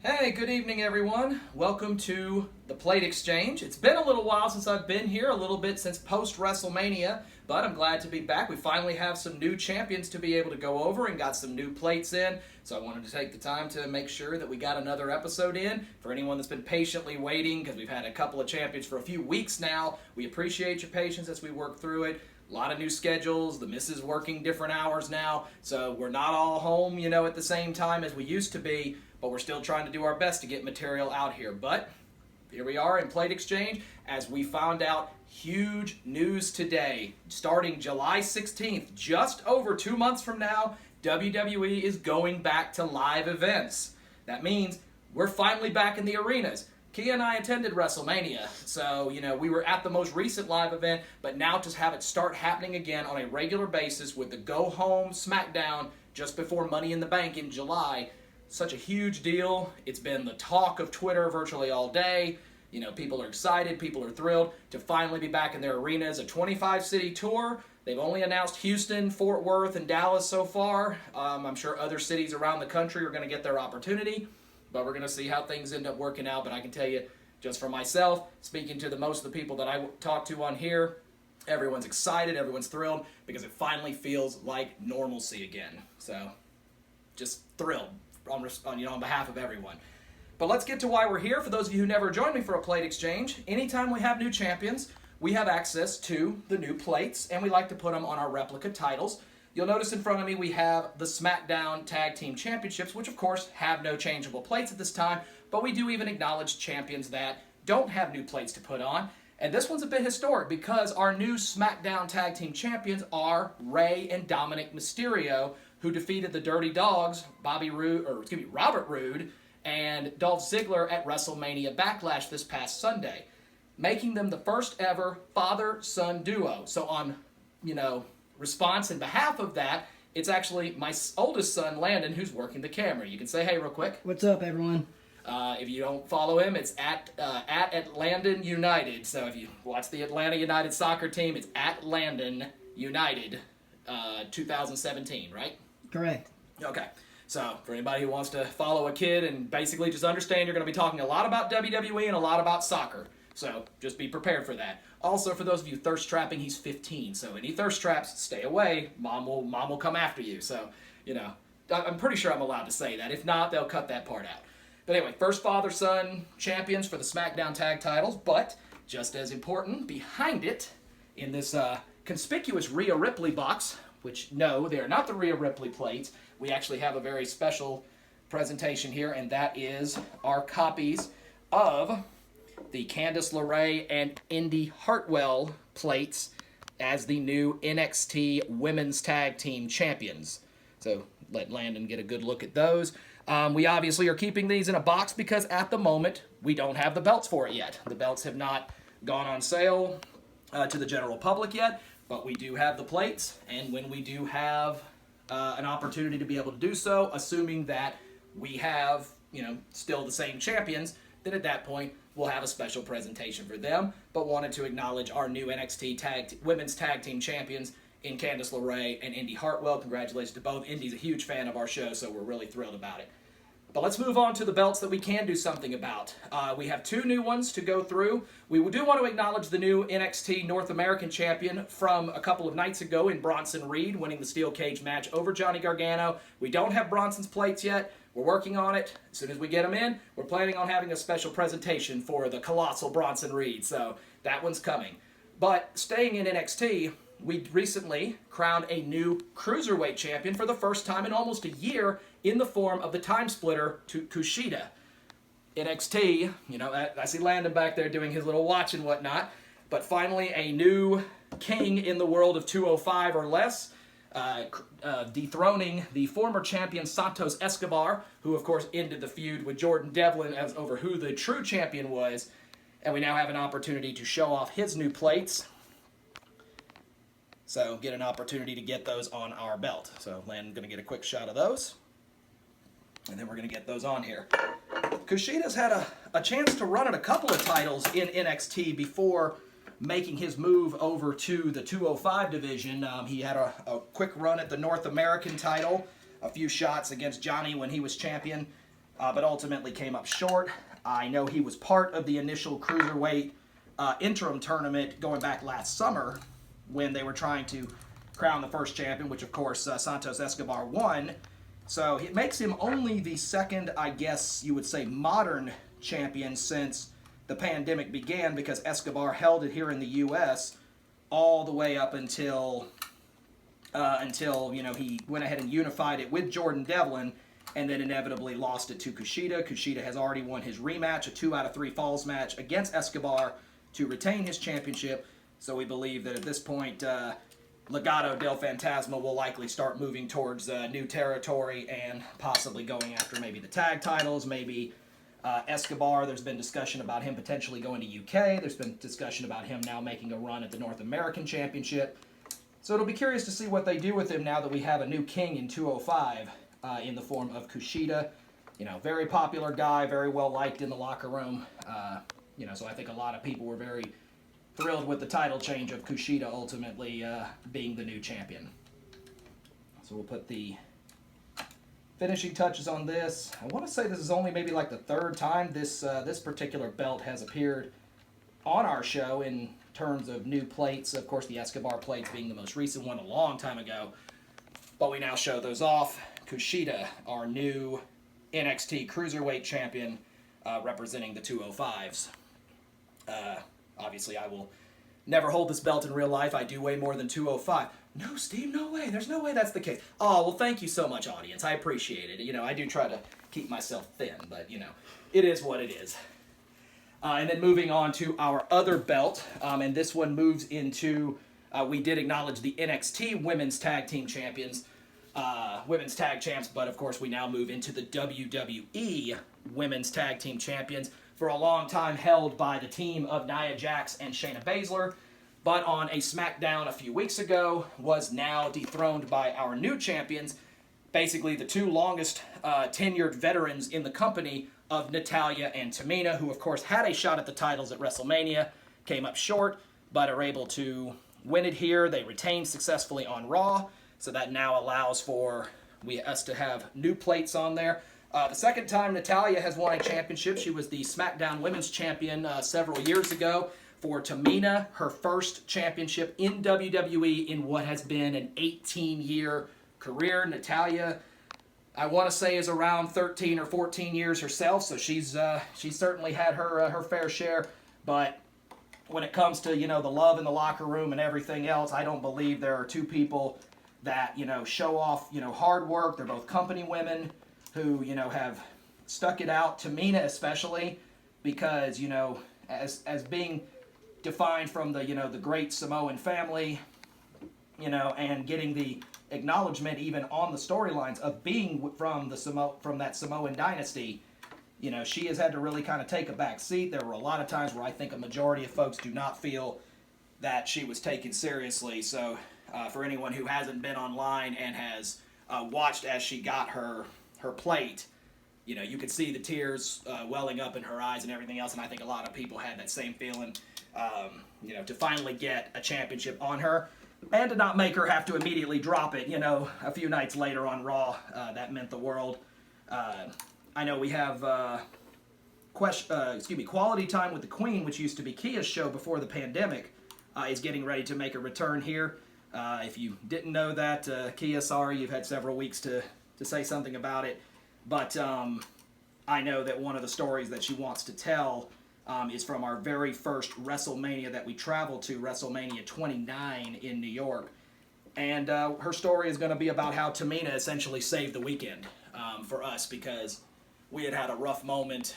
Hey, good evening, everyone. Welcome to the Plate Exchange. It's been a little while since I've been here, a little bit since post-Wrestlemania, but I'm glad to be back. We finally have some new champions to be able to go over and got some new plates in, so I wanted to take the time to make sure that we got another episode in. For anyone that's been patiently waiting, because we've had a couple of champions for a few weeks now, we appreciate your patience as we work through it. A lot of new schedules, the missus working different hours now, so we're not all home, at the same time as we used to be, but we're still trying to do our best to get material out here. But here we are in Plate Exchange as we found out huge news today. Starting July 16th, just over 2 months from now, WWE is going back to live events. That means we're finally back in the arenas. Kia and I attended WrestleMania, so, we were at the most recent live event, but now to have it start happening again on a regular basis with the go-home Smackdown just before Money in the Bank in July, such a huge deal. It's been the talk of Twitter virtually all day. People are excited, people are thrilled to finally be back in their arenas. A 25-city tour. They've only announced Houston, Fort Worth, and Dallas so far. I'm sure other cities around the country are going to get their opportunity. But we're going to see how things end up working out. But I can tell you, just for myself, speaking to most of the people that I talk to on here, everyone's excited, everyone's thrilled, because it finally feels like normalcy again. So, just thrilled on behalf of everyone. But let's get to why we're here. For those of you who never joined me for a plate exchange, anytime we have new champions, we have access to the new plates, and we like to put them on our replica titles. You'll notice in front of me we have the Smackdown Tag Team Championships, which of course have no changeable plates at this time, but we do even acknowledge champions that don't have new plates to put on. And this one's a bit historic because our new Smackdown Tag Team Champions are LeRae and Dominik Mysterio, who defeated the Dirty Dogs, Robert Roode, and Dolph Ziggler at WrestleMania Backlash this past Sunday, making them the first ever father-son duo. So on, response in behalf of that, it's actually my oldest son, Landon, who's working the camera. You can say hey real quick. What's up, everyone? If you don't follow him, it's at Landon United. So if you watch the Atlanta United soccer team, it's at Landon United 2017, right? Correct. Okay. So for anybody who wants to follow a kid and basically just understand you're going to be talking a lot about WWE and a lot about soccer. So just be prepared for that. Also, for those of you thirst trapping, he's 15. So any thirst traps, stay away. Mom will come after you. So, I'm pretty sure I'm allowed to say that. If not, they'll cut that part out. But anyway, first father-son champions for the SmackDown tag titles. But just as important, behind it, in this conspicuous Rhea Ripley box, which, no, they are not the Rhea Ripley plates. We actually have a very special presentation here, and that is our copies of the Candice LeRae and Indi Hartwell plates as the new NXT Women's Tag Team Champions. So let Landon get a good look at those. We obviously are keeping these in a box because at the moment we don't have the belts for it yet. The belts have not gone on sale to the general public yet, but we do have the plates, and when we do have an opportunity to be able to do so, assuming that we have, still the same champions, then at that point we'll have a special presentation for them, but wanted to acknowledge our new NXT Women's Tag Team Champions in Candice LeRae and Indi Hartwell. Congratulations to both. Indi's a huge fan of our show, so we're really thrilled about it. But let's move on to the belts that we can do something about. We have two new ones to go through. We do want to acknowledge the new NXT North American champion from a couple of nights ago in Bronson Reed, winning the steel cage match over Johnny Gargano. We don't have Bronson's plates yet. We're working on it. As soon as we get them in, we're planning on having a special presentation for the colossal Bronson Reed, so that one's coming. But staying in NXT, we recently crowned a new Cruiserweight champion for the first time in almost a year in the form of the Time Splitter to Kushida. NXT, I see Landon back there doing his little watch and whatnot, but finally a new king in the world of 205 or less, dethroning the former champion Santos Escobar, who of course ended the feud with Jordan Devlin over who the true champion was, and we now have an opportunity to show off his new plates. So get an opportunity to get those on our belt. So Landon's going to get a quick shot of those, and then we're going to get those on here. Kushida's had a chance to run at a couple of titles in NXT before making his move over to the 205 division. He had a quick run at the North American title, a few shots against Johnny when he was champion. but ultimately came up short. I know he was part of the initial Cruiserweight interim tournament going back last summer when they were trying to crown the first champion, which of course Santos Escobar won. So it makes him only the second, I guess you would say, modern champion since the pandemic began, because Escobar held it here in the U.S. all the way up until he went ahead and unified it with Jordan Devlin, and then inevitably lost it to Kushida. Kushida has already won his rematch, a 2 out of 3 falls match against Escobar to retain his championship. So we believe that at this point, Legado del Fantasma will likely start moving towards new territory and possibly going after maybe the tag titles, maybe Escobar. There's been discussion about him potentially going to UK. There's been discussion about him now making a run at the North American Championship. So it'll be curious to see what they do with him now that we have a new king in 205 in the form of Kushida. Very popular guy, very well liked in the locker room. So I think a lot of people were very thrilled with the title change of Kushida ultimately being the new champion. So we'll put the finishing touches on this. I want to say this is only maybe like the third time this particular belt has appeared on our show in terms of new plates. Of course, the Escobar plates being the most recent one a long time ago. But we now show those off. Kushida, our new NXT Cruiserweight champion, representing the 205s. Obviously, I will never hold this belt in real life. I do weigh more than 205. No, Steve, no way. There's no way that's the case. Oh, well, thank you so much, audience. I appreciate it. I do try to keep myself thin, but, it is what it is. And then moving on to our other belt, and this one moves into, we did acknowledge the NXT Women's Tag Team Champions, Women's Tag Champs, but of course we now move into the WWE Women's Tag Team Champions, for a long time held by the team of Nia Jax and Shayna Baszler, but on a Smackdown a few weeks ago was now dethroned by our new champions, basically the two longest tenured veterans in the company of Natalya and Tamina, who of course had a shot at the titles at WrestleMania, came up short, but are able to win it here. They retained successfully on Raw, so that now allows for us to have new plates on there. The second time Natalya has won a championship, she was the SmackDown Women's Champion several years ago. For Tamina, her first championship in WWE in what has been an 18-year career. Natalya, I want to say, is around 13 or 14 years herself, so she's certainly had her fair share. But when it comes to the love in the locker room and everything else, I don't believe there are two people that show off hard work. They're both company women who have stuck it out. Tamina especially, because as being defined from the great Samoan family, and getting the acknowledgement even on the storylines of being from that Samoan dynasty, she has had to really kind of take a back seat. There were a lot of times where I think a majority of folks do not feel that she was taken seriously. So for anyone who hasn't been online and has watched as she got her plate, you could see the tears welling up in her eyes and everything else, and I think a lot of people had that same feeling, to finally get a championship on her, and to not make her have to immediately drop it, a few nights later on Raw. That meant the world. I know we have Quality Time with the Queen, which used to be Kia's show before the pandemic, is getting ready to make a return here. If you didn't know that, Kia, sorry, you've had several weeks to say something about it, but I know that one of the stories that she wants to tell is from our very first WrestleMania that we traveled to, WrestleMania 29 in New York, and her story is going to be about how Tamina essentially saved the weekend for us, because we had a rough moment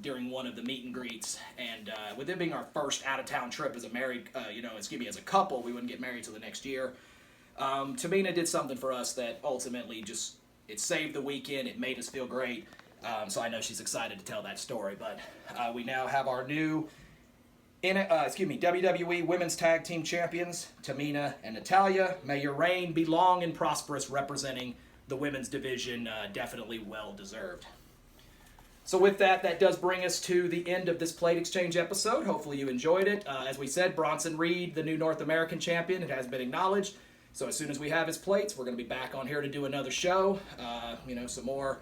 during one of the meet and greets, and with it being our first out-of-town trip as a married, as a couple, we wouldn't get married till the next year. Tamina did something for us that ultimately it saved the weekend. It made us feel great. So I know she's excited to tell that story. But we now have our new WWE Women's Tag Team Champions, Tamina and Natalya. May your reign be long and prosperous, representing the women's division. Definitely well deserved. So with that does bring us to the end of this Plate Exchange episode. Hopefully you enjoyed it. As we said, Bronson Reed, the new North American champion, it has been acknowledged. So as soon as we have his plates, we're going to be back on here to do another show. Some more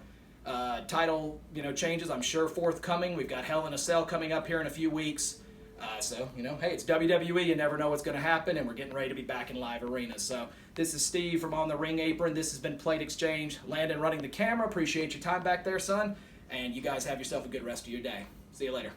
title, changes, I'm sure, forthcoming. We've got Hell in a Cell coming up here in a few weeks. So, hey, it's WWE. You never know what's going to happen, and we're getting ready to be back in live arenas. So this is Steve from On the Ring Apron. This has been Plate Exchange. Landon running the camera. Appreciate your time back there, son. And you guys have yourself a good rest of your day. See you later.